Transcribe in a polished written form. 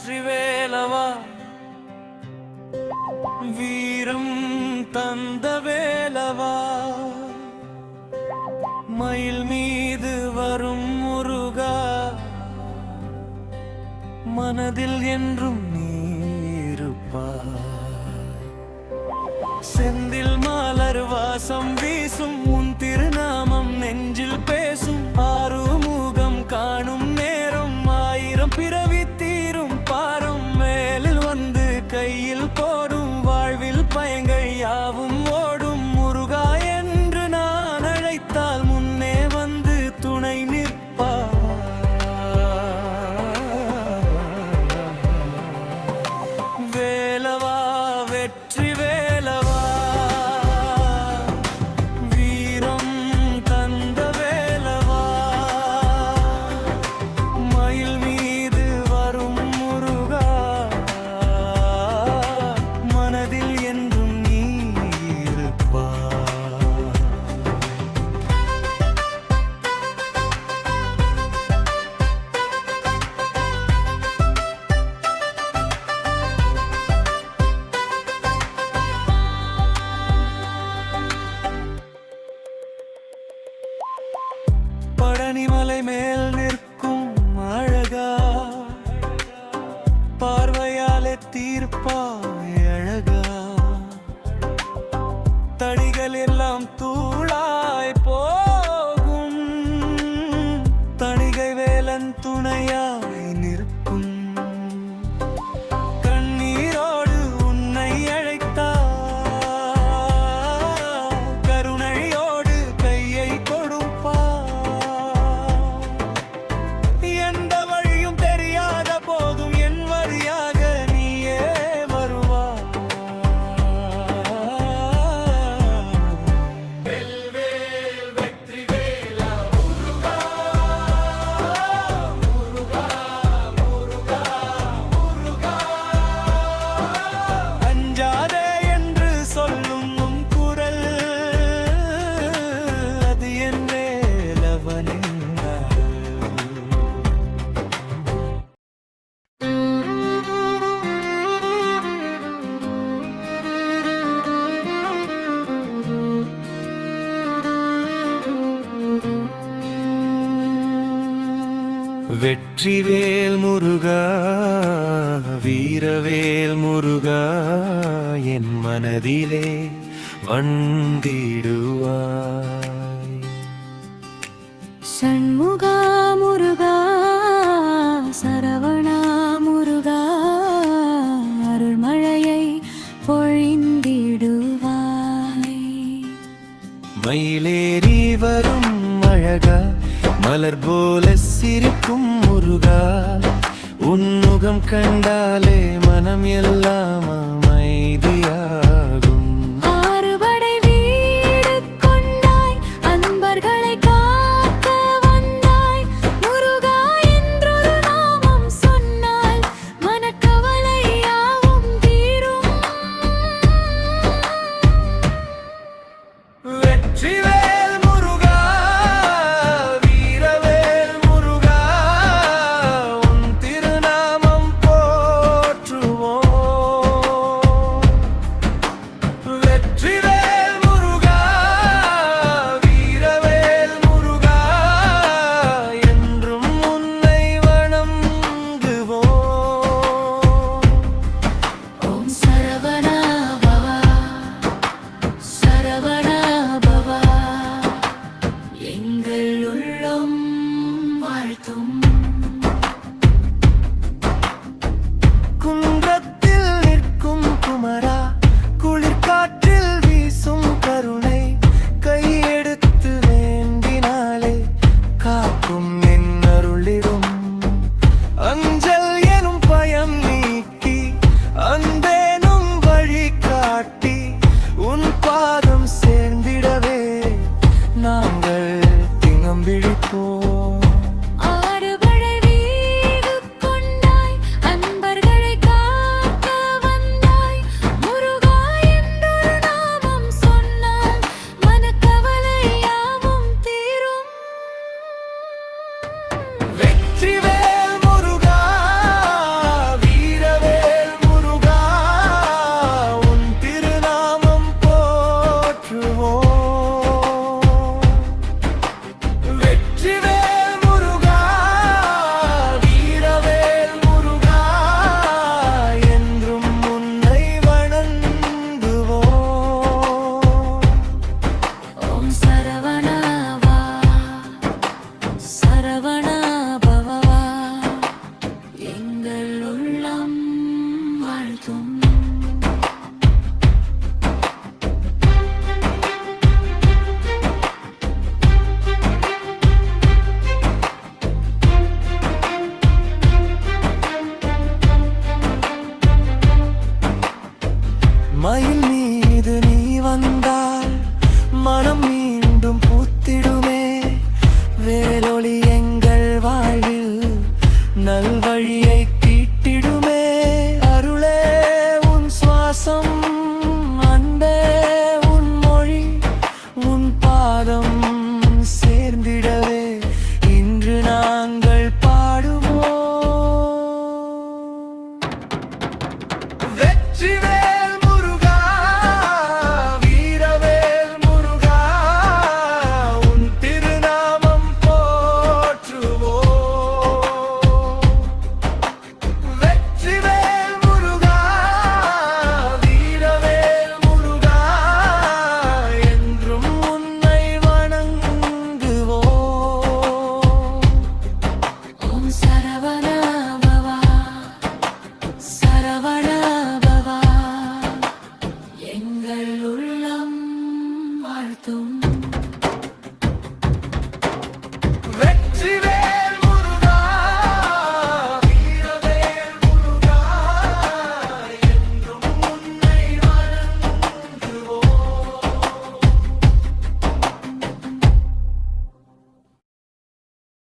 வெற்றி வேலவா வீரம் தந்த வேலவா மயில் மீது வரும் முருகா மனதில் என்றும் நீருப்பாய் செந்தில் மலர் வாசம் வீசும் உன் திருநாமம் நெஞ்சில் பேசும் ஆறுமுகம் காணும் நேரம் ஆயிரம் பிறவி தீரும் பாரும் மேலில் வந்து கையில் போடும் வாழ்வில் பயங்கள் யாவும் ஓடும் முருகா என்று நான் அழைத்தால் முன்னே வந்து துணை நிற்பார் வேலவா வெற்றி வேலவா வீரம் தந்த வேலவா மயில் மீது வரும் முருகா மனதில் என்றும் நீ இருப்பாய் பழனிமலை மேல் நிற்கும் அழகா பார்வையாலே தீர்ப்பாய் அழகா தடிகள் எல்லாம் தூளாய் போகும் தணிகை வேலன் துணையாய் நிற்கும் கண்ணீரோடு உன்னை அழைத்தார் கருணையோடு கையை கொடுப்பார் எந்த வழியும் தெரியாத போதும் என் வழியாக நீயே வருவாய் வெல்வேல் வெற்றி வேலா முருகா முருகா முருகா முருகா அஞ்சாதே என்று சொல்லும் உன் குரல் அது என் வேலவனின் வெற்றிவேல் முருகா வீரவேல் முருகா என் மனதிலே வந்திடுவாய் ஷண்முகா முருகா சரவணா முருகா அருள்மழையை பொழிந்திடுவாய் மயிலேறி வரும் அழகா மலர் போல சிரிக்கும் முருகா உன்முகம் கண்டாலே மனம் எல்லாம் அமைதியாகும் ஆறுபடை வீடு கொண்டாய் அன்பர்களை காக்க வந்தாய் முருகா என்றொரு நாமம் சொன்னால் மனக்கவலை யாவும் தீரும் வெற்றி